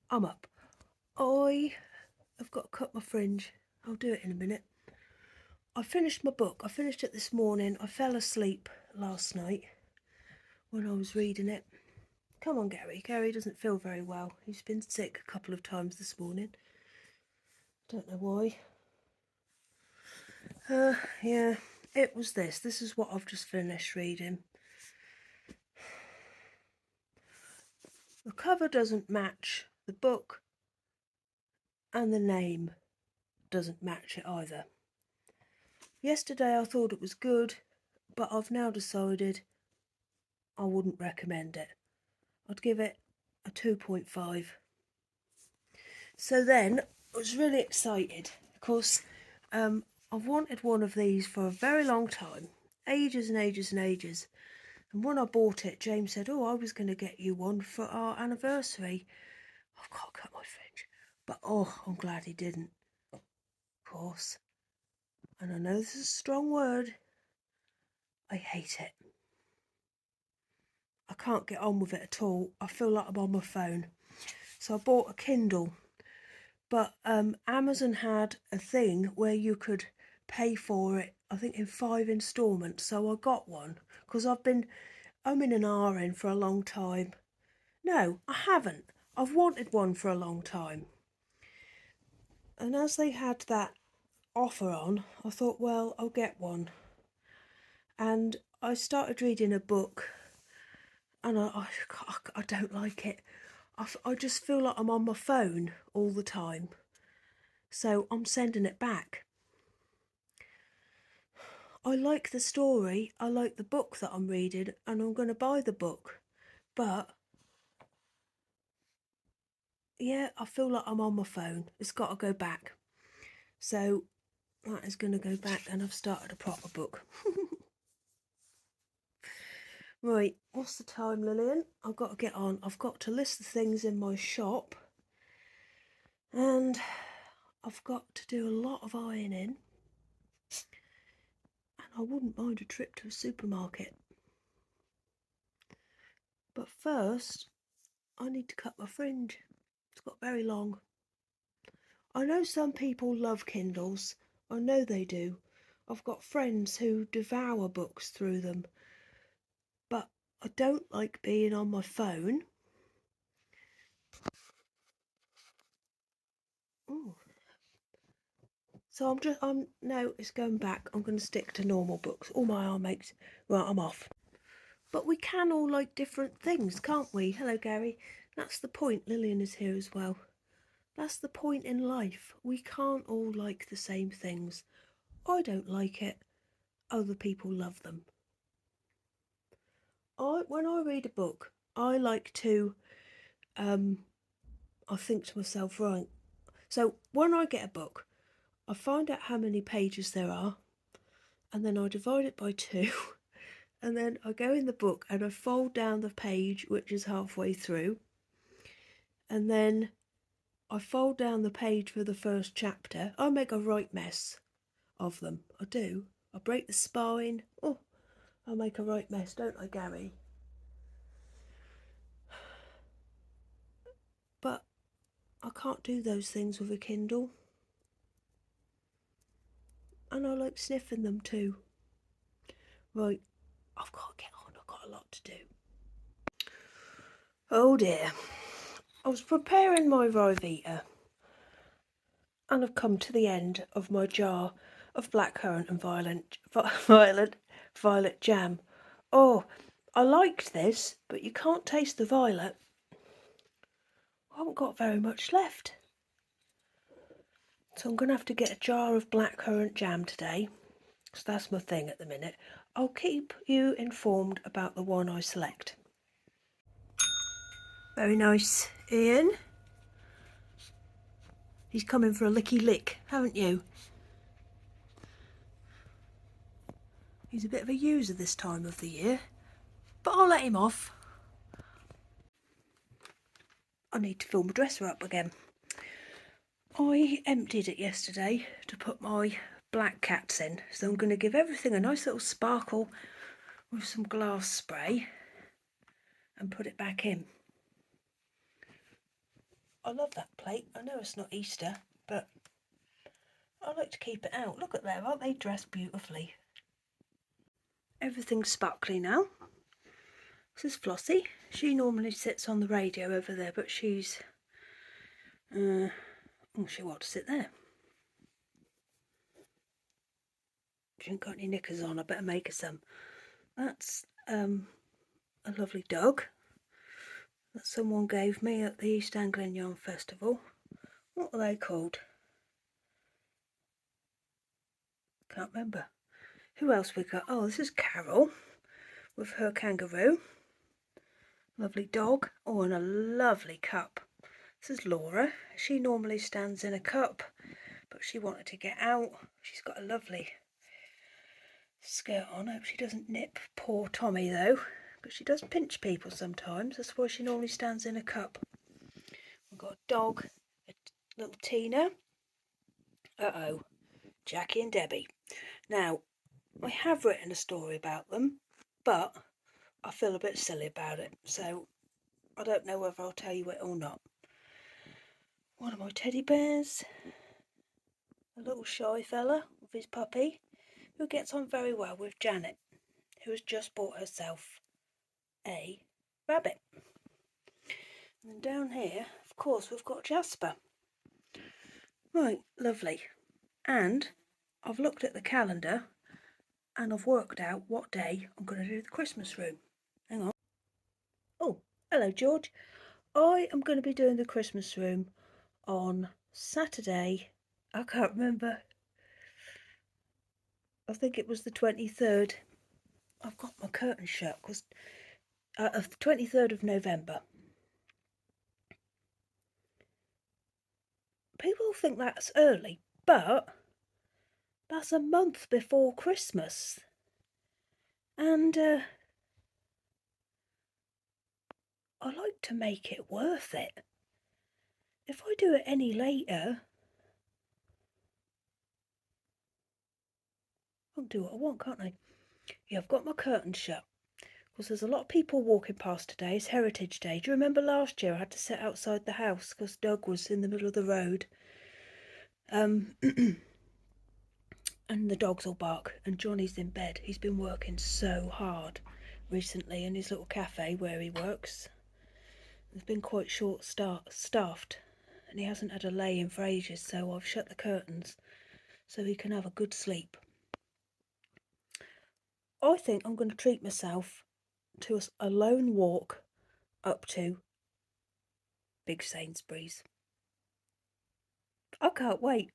I'm up. I have got to cut my fringe. I'll do it in a minute. I finished my book. I finished it this morning. I fell asleep last night when I was reading it. Come on, Gary. Gary doesn't feel very well. He's been sick a couple of times this morning. Don't know why. Yeah, it was this. This is what I've just finished reading. The cover doesn't match the book, and the name doesn't match it either. Yesterday I thought it was good, but I've now decided I wouldn't recommend it. I'd give it a 2.5. So then I was really excited because I've wanted one of these for a very long time, ages and ages and ages. And when I bought it, James said, "Oh, I was going to get you one for our anniversary." I've got to cut my fringe. But oh, I'm glad he didn't. Of course. And I know this is a strong word. I hate it. I can't get on with it at all. I feel like I'm on my phone. So I bought a Kindle. But Amazon had a thing where you could pay for it, I think in 5 instalments. So I got one because I'm in an RN for a long time. No, I haven't. I've wanted one for a long time. And as they had that offer on, I thought, well, I'll get one. And I started reading a book, and I don't like it. I just feel like I'm on my phone all the time. So I'm sending it back. I like the story, I like the book that I'm reading, and I'm going to buy the book. But yeah, I feel like I'm on my phone. It's got to go back. So that is going to go back, and I've started a proper book. Right, what's the time, Lillian? I've got to get on. I've got to list the things in my shop, and I've got to do a lot of ironing, and I wouldn't mind a trip to a supermarket. But first, I need to cut my fringe. It's got very long. I know some people love Kindles. I know they do. I've got friends who devour books through them. But I don't like being on my phone. Ooh. So no, it's going back. I'm going to stick to normal books. All my arm aches. Right, I'm off. But we can all like different things, can't we? Hello, Gary. That's the point. Lillian is here as well. That's the point in life. We can't all like the same things. I don't like it. Other people love them. When I read a book, I like to, I think to myself, right. So when I get a book, I find out how many pages there are, and then I divide it by 2, and then I go in the book and I fold down the page which is halfway through, and then I fold down the page for the first chapter. I make a right mess of them. I do. I break the spine. Oh, I make a right mess, don't I, Gary? But I can't do those things with a Kindle. And I like sniffing them too. Right, I've got to get on. I've got a lot to do. Oh dear. I was preparing my Rivita, and I've come to the end of my jar of blackcurrant and violet jam. Oh, I liked this, but you can't taste the violet. I haven't got very much left. So I'm going to have to get a jar of blackcurrant jam today. So that's my thing at the minute. I'll keep you informed about the one I select. Very nice, Ian. He's coming for a licky lick, haven't you? He's a bit of a user this time of the year, but I'll let him off. I need to fill my dresser up again. I emptied it yesterday to put my black cats in, so I'm going to give everything a nice little sparkle with some glass spray and put it back in. I love that plate. I know it's not Easter, but I like to keep it out. Look at them, aren't they dressed beautifully? Everything's sparkly now. This is Flossie. She normally sits on the radio over there, but she's... oh, she wants to sit there. She ain't got any knickers on. I better make her some. That's a lovely dog that someone gave me at the East Anglian Yarn Festival. What are they called? Can't remember. Who else we got? Oh, this is Carol with her kangaroo. Lovely dog. Oh, and a lovely cup. This is Laura. She normally stands in a cup, but she wanted to get out. She's got a lovely skirt on. I hope she doesn't nip poor Tommy though, but she does pinch people sometimes. That's why she normally stands in a cup. We've got a dog, a little Tina. Uh-oh, Jackie and Debbie. Now, I have written a story about them, but I feel a bit silly about it, so I don't know whether I'll tell you it or not. One of my teddy bears, a little shy fella with his puppy, who gets on very well with Janet, who has just bought herself a rabbit. And then down here, of course, we've got Jasper. Right, lovely. And I've looked at the calendar and I've worked out what day I'm going to do the Christmas room. Hang on. Oh, hello George. I am going to be doing the Christmas room on Saturday. I can't remember. I think it was the 23rd. I've got my curtain shut because 23rd of November. People think that's early, but that's a month before Christmas. And I like to make it worth it. If I do it any later, I can do what I want, can't I? Yeah, I've got my curtains shut. Because there's a lot of people walking past today. It's Heritage Day. Do you remember last year I had to sit outside the house because Doug was in the middle of the road? And the dogs all bark and Johnny's in bed. He's been working so hard recently in his little cafe where he works. It's been quite short-staffed and he hasn't had a lay-in for ages, so I've shut the curtains so he can have a good sleep. I think I'm going to treat myself to a lone walk up to Big Sainsbury's. I can't wait.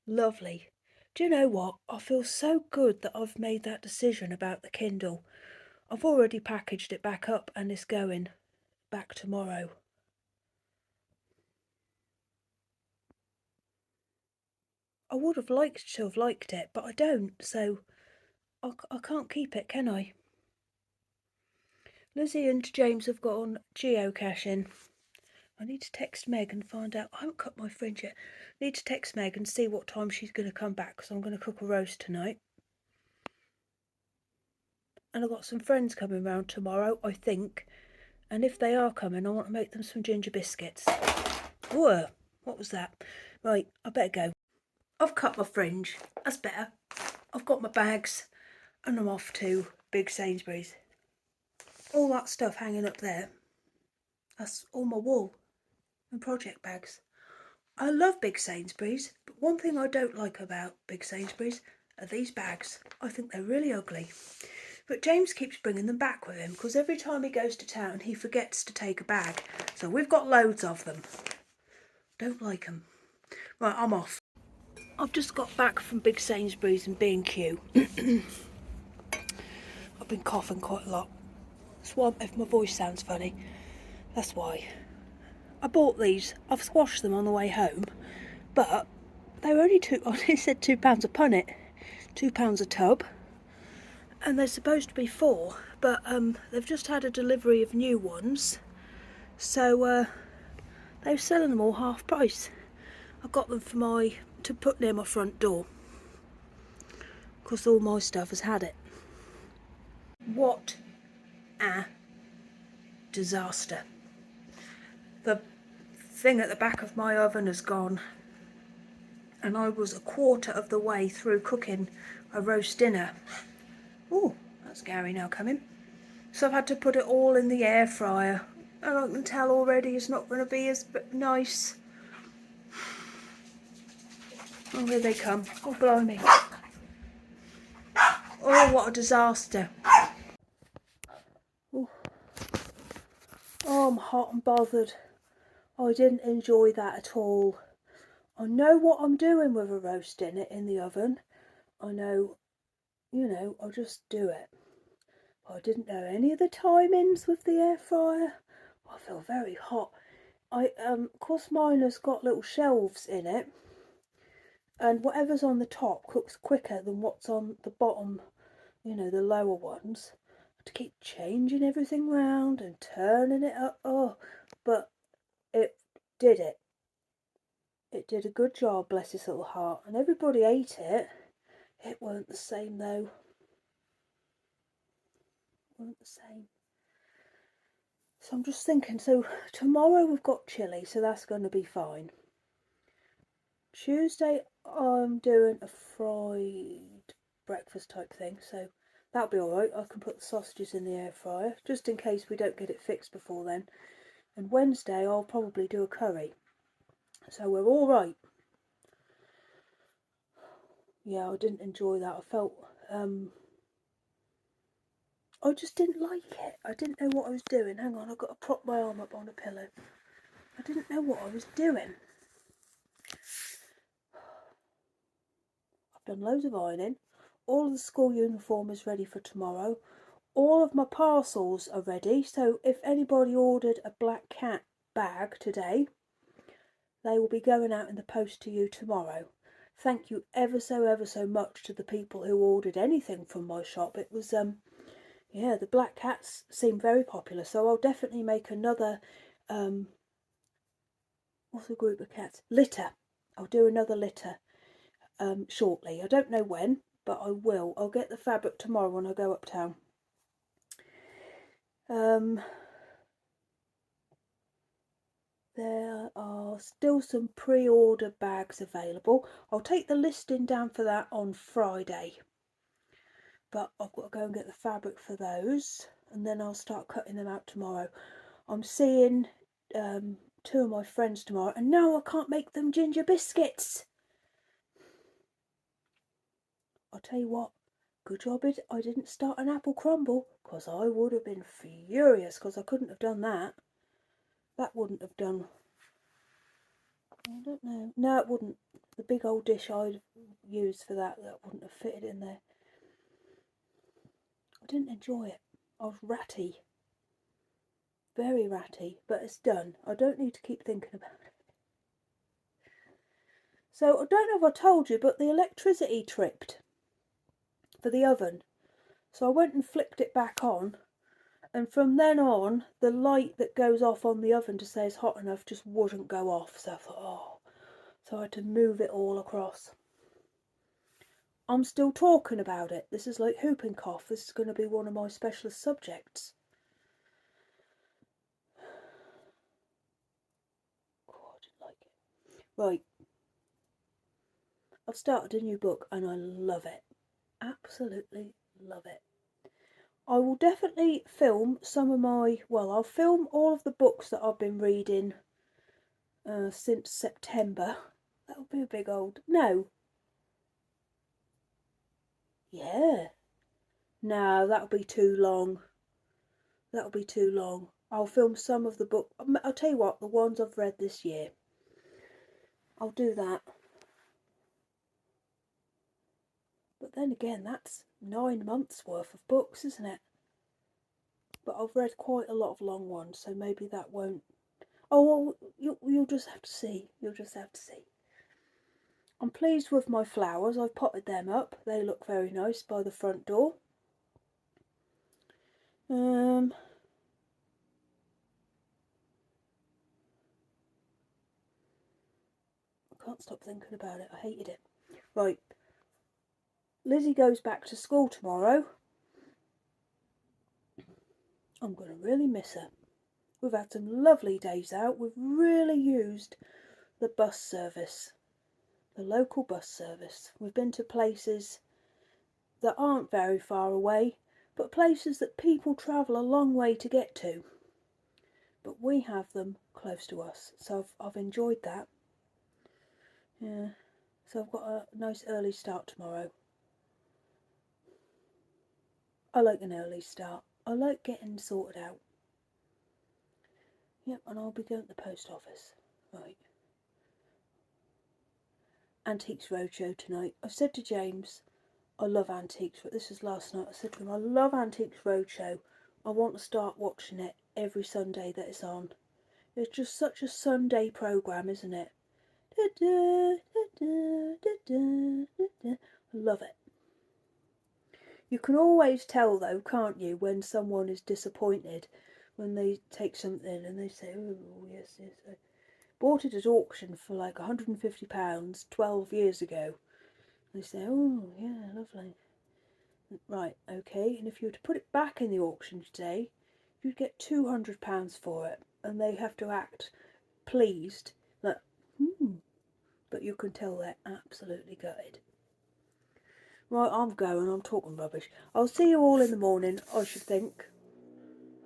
Lovely. Do you know what? I feel so good that I've made that decision about the Kindle. I've already packaged it back up and it's going back tomorrow. I would have liked to have liked it, but I don't, so I can't keep it, can I? Lizzie and James have gone geocaching. I need to text Meg and find out. I haven't cut my fringe yet. I need to text Meg and see what time she's going to come back because I'm going to cook a roast tonight. And I've got some friends coming round tomorrow, I think. And if they are coming, I want to make them some ginger biscuits. Whoa, what was that? Right, I better go. I've cut my fringe. That's better. I've got my bags and I'm off to Big Sainsbury's. All that stuff hanging up there, that's all my wool and project bags. I love Big Sainsbury's, but one thing I don't like about Big Sainsbury's are these bags. I think they're really ugly. But James keeps bringing them back with him because every time he goes to town he forgets to take a bag. So we've got loads of them. Don't like them. Right, I'm off. I've just got back from Big Sainsbury's and B&Q. I've been coughing quite a lot. That's why, if my voice sounds funny, that's why. I bought these. I've squashed them on the way home, but they were only they said £2 a punnet, £2 a tub, and they're supposed to be 4, but they've just had a delivery of new ones, so they were selling them all half price. I got them for to put near my front door, because all my stuff has had it. What a disaster. The thing at the back of my oven has gone, and I was a quarter of the way through cooking a roast dinner. Oh, that's Gary now coming. So I've had to put it all in the air fryer, and I can tell already it's not going to be as nice. Oh, here they come. Oh, blimey. Oh, what a disaster. Oh, I'm hot and bothered. I didn't enjoy that at all. I know what I'm doing with a roast dinner in the oven. I know, I'll just do it. I didn't know any of the timings with the air fryer. I feel very hot. Of course mine has got little shelves in it, and whatever's on the top cooks quicker than what's on the bottom, the lower ones. To keep changing everything round and turning it up. Oh, but it did it. It did a good job, bless his little heart, and everybody ate it. It weren't the same though. It weren't the same. So I'm just thinking, so tomorrow we've got chili, so that's going to be fine. Tuesday I'm doing a fried breakfast type thing, so that'll be alright. I can put the sausages in the air fryer, just in case we don't get it fixed before then. And Wednesday I'll probably do a curry. So we're alright. Yeah, I didn't enjoy that. I felt, I just didn't like it. I didn't know what I was doing. Hang on, I've got to prop my arm up on a pillow. I didn't know what I was doing. I've done loads of ironing. All of the school uniform is ready for tomorrow. All of my parcels are ready. So if anybody ordered a black cat bag today, they will be going out in the post to you tomorrow. Thank you ever so much to the people who ordered anything from my shop. It was, yeah, the black cats seem very popular, so I'll definitely make another, what's a group of cats? Litter. I'll do another litter shortly. I don't know when, but I will. I'll get the fabric tomorrow when I go uptown. There are still some pre-order bags available. I'll take the listing down for that on Friday. But I've got to go and get the fabric for those, and then I'll start cutting them out tomorrow. I'm seeing two of my friends tomorrow, and now I can't make them ginger biscuits. I'll tell you what, good job I didn't start an apple crumble, because I would have been furious, because I couldn't have done that. That wouldn't have done. I don't know. No, it wouldn't. The big old dish I'd used for that wouldn't have fitted in there. I didn't enjoy it. I was ratty. Very ratty, but it's done. I don't need to keep thinking about it. So I don't know if I told you, but the electricity tripped for the oven. So I went and flicked it back on, and from then on, the light that goes off on the oven to say it's hot enough just wouldn't go off. So I thought, oh, so I had to move it all across. I'm still talking about it. This is like whooping cough. This is going to be one of my specialist subjects. Oh, I didn't like it. Right. I've started a new book and I love it. Absolutely love it. I will definitely film some of I'll film all of the books that I've been reading since September. That'll be a big old, no. Yeah. No, that'll be too long. That'll be too long. I'll film some of the book. I'll tell you what, the ones I've read this year. I'll do that. But then again, that's 9 months worth of books, isn't it? But I've read quite a lot of long ones, so maybe that won't. Oh, well, you'll just have to see. You'll just have to see. I'm pleased with my flowers. I've potted them up. They look very nice by the front door. I can't stop thinking about it. I hated it. Right. Lizzie goes back to school tomorrow. I'm going to really miss her. We've had some lovely days out. We've really used the bus service, the local bus service. We've been to places that aren't very far away, but places that people travel a long way to get to. But we have them close to us, so I've enjoyed that. Yeah, so I've got a nice early start tomorrow. I like an early start. I like getting sorted out. Yep, and I'll be going to the post office. Right. Antiques Roadshow tonight. I've said to James, I love Antiques, but this was last night. I said to him, I love Antiques Roadshow. I want to start watching it every Sunday that it's on. It's just such a Sunday programme, isn't it? I love it. You can always tell though, can't you, when someone is disappointed when they take something and they say, oh yes, yes, I bought it at auction for like £150 12 years ago. They say, oh yeah, lovely. Right, okay, and if you were to put it back in the auction today, you'd get £200 for it, and they have to act pleased that, but you can tell they're absolutely gutted. Right, I'm going, I'm talking rubbish. I'll see you all in the morning, I should think.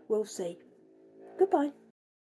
We'll see. Goodbye.